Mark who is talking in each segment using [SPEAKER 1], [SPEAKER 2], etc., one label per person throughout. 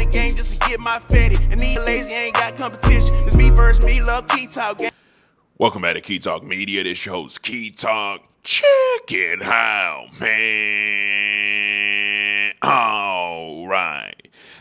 [SPEAKER 1] in the game just to get my fatty. And these lazy ain't got competition. It's me versus me, love Key Talk game.
[SPEAKER 2] Welcome back to Key Talk Media. This your host, Key Talk. Check it out, man. All right.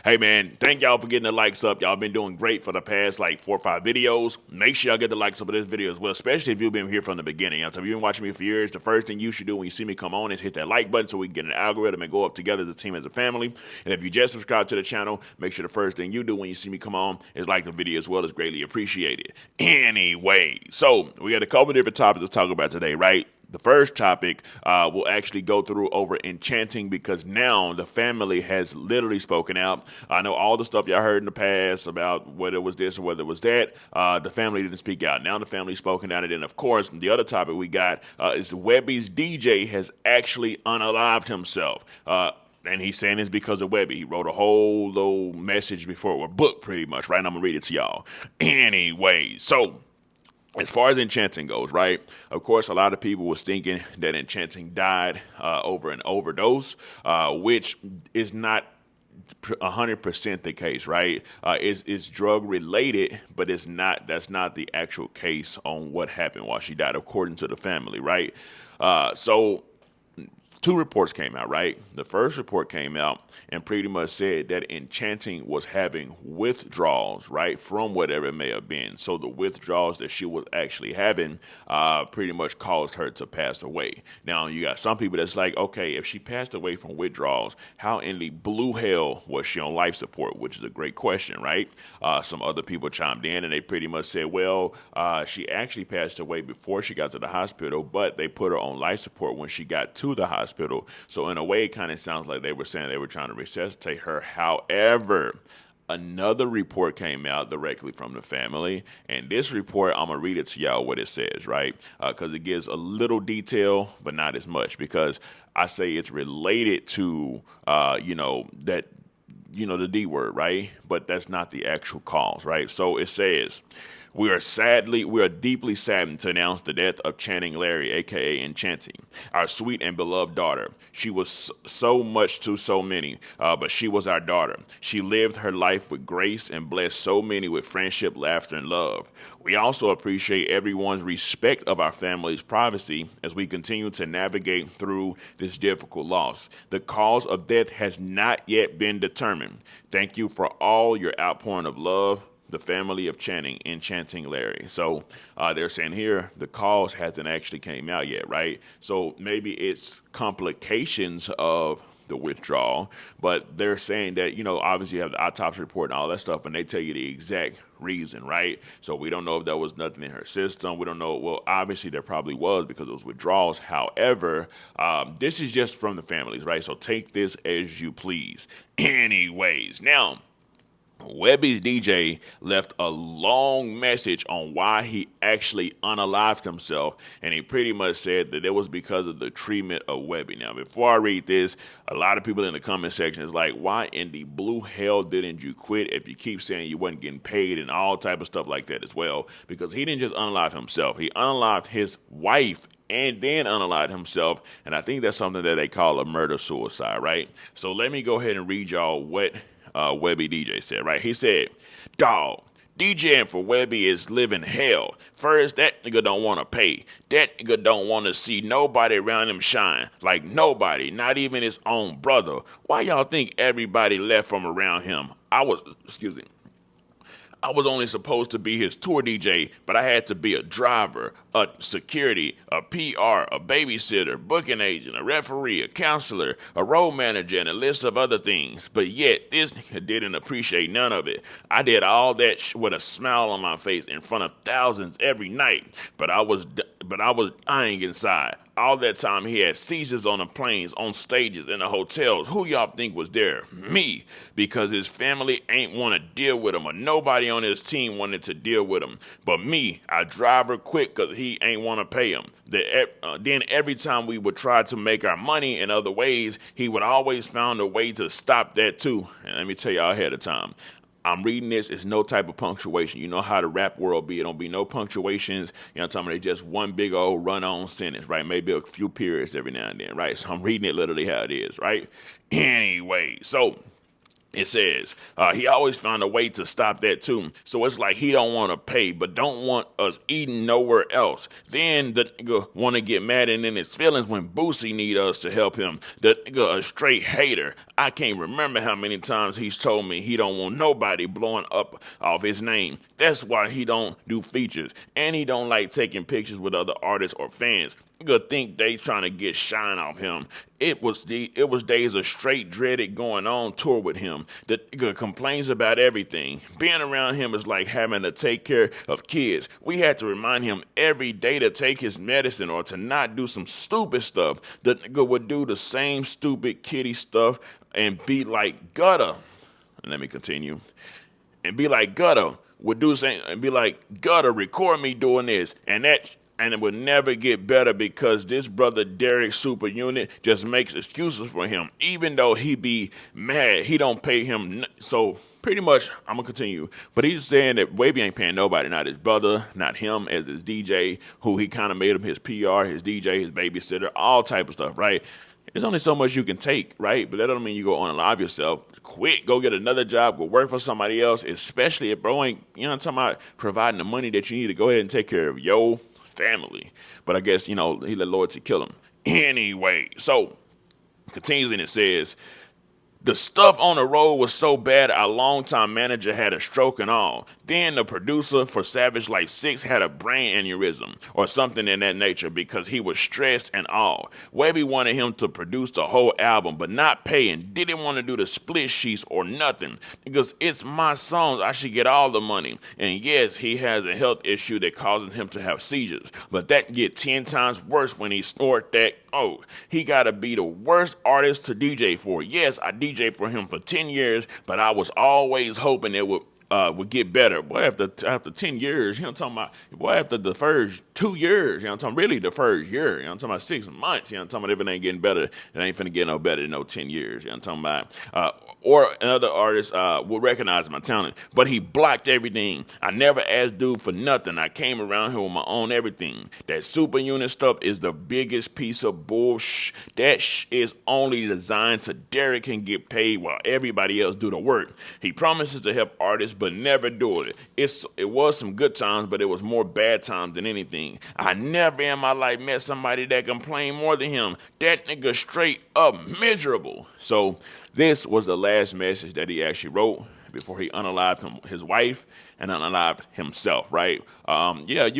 [SPEAKER 2] Hey, man, thank y'all for getting the likes up. Y'all been doing great for the past, 4 or 5 videos. Make sure y'all get the likes up of this video as well, especially if you've been here from the beginning. So if you've been watching me for years, the first thing you should do when you see me come on is hit that like button so we can get an algorithm and go up together as a team, as a family. And if you just subscribe to the channel, make sure the first thing you do when you see me come on is like the video as well. It's greatly appreciated. Anyway, so we got a couple different topics to talk about today, right? The first topic we'll actually go through over Enchanting, because now the family has literally spoken out. I know all the stuff y'all heard in the past about whether it was this or whether it was that. The family didn't speak out. Now the family's spoken out. And then, of course, the other topic we got is Webbie's DJ has actually unalived himself. And he's saying it's because of Webbie. He wrote a whole little message before, or book pretty much, right? And I'm going to read it to y'all. Anyway, so as far as Enchanting goes, right, of course, a lot of people was thinking that Enchanting died over an overdose, which is not 100% the case, right? It's drug related, but it's not. That's not the actual case on what happened while she died, according to the family, right? So 2 reports came out, right? The first report came out and pretty much said that Enchanting was having withdrawals, right, from whatever it may have been. So the withdrawals that she was actually having pretty much caused her to pass away. Now, you got some people that's like, okay, if she passed away from withdrawals, how in the blue hell was she on life support? Which is a great question, right? Some other people chimed in and they pretty much said, well, she actually passed away before she got to the hospital, but they put her on life support when she got to the hospital. So in a way, it kind of sounds like they were saying they were trying to resuscitate her. However, another report came out directly from the family, and this report, I'm going to read it to y'all what it says, right? Because it gives a little detail, but not as much, because I say it's related to, the D word, right? But that's not the actual cause, right? So it says, we are deeply saddened to announce the death of Channing Larry, aka Enchanting, our sweet and beloved daughter. She was so much to so many, but she was our daughter. She lived her life with grace and blessed so many with friendship, laughter, and love. We also appreciate everyone's respect of our family's privacy as we continue to navigate through this difficult loss. The cause of death has not yet been determined. Thank you for all your outpouring of love. The family of Channing, Enchanting Larry. So they're saying here the cause hasn't actually came out yet, right? So maybe it's complications of the withdrawal, but they're saying that, obviously you have the autopsy report and all that stuff, and they tell you the exact reason, right? So we don't know if there was nothing in her system. We don't know. Well, obviously there probably was, because it was withdrawals. However, this is just from the families, right? So take this as you please. Anyways, now, Webbie's DJ left a long message on why he actually unalived himself, and he pretty much said that it was because of the treatment of Webbie. Now, before I read this, a lot of people in the comment section is like, why in the blue hell didn't you quit if you keep saying you wasn't getting paid and all type of stuff like that as well? Because he didn't just unalive himself. He unalived his wife and then unalived himself, and I think that's something that they call a murder-suicide, right? So let me go ahead and read y'all what Webbie DJ said, right? He said, dog, DJing for Webbie is living hell. First, that nigga don't want to pay. That nigga don't want to see nobody around him shine. Like nobody, not even his own brother. Why y'all think everybody left from around him? I was only supposed to be his tour DJ, but I had to be a driver, a security, a PR, a babysitter, booking agent, a referee, a counselor, a road manager, and a list of other things. But yet, this nigga didn't appreciate none of it. I did all that with a smile on my face in front of thousands every night, but I was dying inside. All that time he had seizures on the planes, on stages, in the hotels. Who y'all think was there? Me. Because his family ain't want to deal with him, or nobody on his team wanted to deal with him. But me, I drive her quick because he ain't want to pay him. Then every time we would try to make our money in other ways, he would always find a way to stop that too. And let me tell y'all ahead of time, I'm reading this, it's no type of punctuation. You know how the rap world be. It don't be no punctuations. You know what I'm talking about? It's just one big old run-on sentence, right? Maybe a few periods every now and then, right? So I'm reading it literally how it is, right? Anyway, so It says he always found a way to stop that too. So it's like he don't want to pay, but don't want us eating nowhere else. Then the nigga want to get mad and in his feelings when Boosie need us to help him. The nigga a straight hater. I can't remember how many times he's told me he don't want nobody blowing up off his name. That's why he don't do features, and he don't like taking pictures with other artists or fans. Nigga think they trying to get shine off him. It was days of straight dreaded going on tour with him. The nigga complains about everything. Being around him is like having to take care of kids. We had to remind him every day to take his medicine or to not do some stupid stuff. The nigga would do the same stupid kitty stuff and be like gutter. Let me continue. And be like gutter. Would do same and be like gutter, record me doing this. And it would never get better because this brother Derek Super Unit just makes excuses for him. Even though he be mad, he don't pay him. So pretty much, I'm going to continue. But he's saying that Webbie ain't paying nobody, not his brother, not him as his DJ, who he kind of made him his PR, his DJ, his babysitter, all type of stuff, right? There's only so much you can take, right? But that don't mean you go unalive yourself. Quit, go get another job, go work for somebody else, especially if bro ain't, you know what I'm talking about, providing the money that you need to go ahead and take care of your family. But I guess, he let loyalty kill him. Anyway, so continues and it says, the stuff on the road was so bad, our longtime manager had a stroke and all. Then the producer for Savage Life 6 had a brain aneurysm or something in that nature because he was stressed and all. Webbie wanted him to produce the whole album, but not pay and didn't want to do the split sheets or nothing because it's my songs, I should get all the money. And yes, he has a health issue that causes him to have seizures, but that get 10 times worse when he snort that. Oh, he gotta be the worst artist to DJ for. Yes, I DJ for him for 10 years, but I was always hoping it would get better. Boy, after 10 years, talking about, boy, after the first 2 years, I'm talking really the first year, I'm talking about 6 months, I'm talking about if it ain't getting better, it ain't finna get no better than no 10 years, I'm talking about, or another artist will recognize my talent, but he blocked everything. I never asked dude for nothing. I came around here with my own everything. That super unit stuff is the biggest piece of bullshit. That is only designed so Derek can get paid while everybody else do the work. He promises to help artists, but never do it. It was some good times, but it was more bad times than anything. I never in my life met somebody that complained more than him. That nigga straight up miserable. So this was the last message that he actually wrote before he unalived his wife and unalived himself, right? Yeah,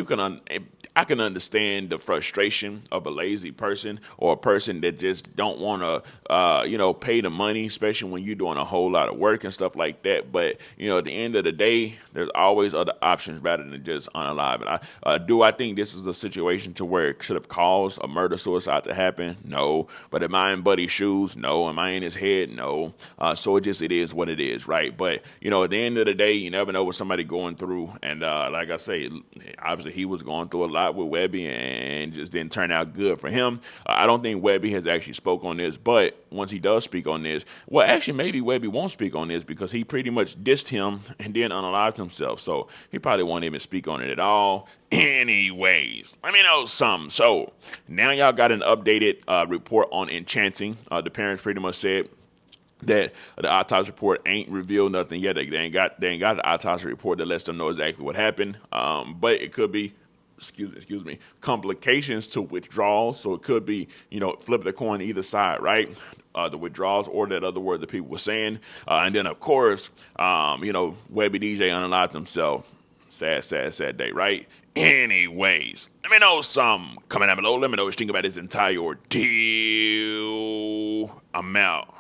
[SPEAKER 2] I can understand the frustration of a lazy person or a person that just don't want to, pay the money, especially when you're doing a whole lot of work and stuff like that. But, at the end of the day, there's always other options rather than just unalive. And do I think this is a situation to where it should have caused a murder-suicide to happen? No. But am I in Buddy's shoes? No. Am I in his head? No. So it is what it is, right? But, at the end of the day, you never know what somebody going through. And like I say, obviously he was going through a lot with Webbie and just didn't turn out good for him. I don't think Webbie has actually spoke on this, but once he does speak on this, well, actually maybe Webbie won't speak on this because he pretty much dissed him and then unalived himself. So he probably won't even speak on it at all. Anyways, let me know something. So now y'all got an updated report on Enchanting. The parents pretty much said that the autopsy report ain't revealed nothing yet. They ain't got the autopsy report that lets them know exactly what happened. But it could be, excuse me, complications to withdrawals. So it could be, flip the coin either side, right? The withdrawals or that other word that people were saying. And then of course, Webbie DJ unalived himself. Sad day, right? Anyways, let me know something. Comment down below. Let me know what you think about this entire ordeal. I'm out.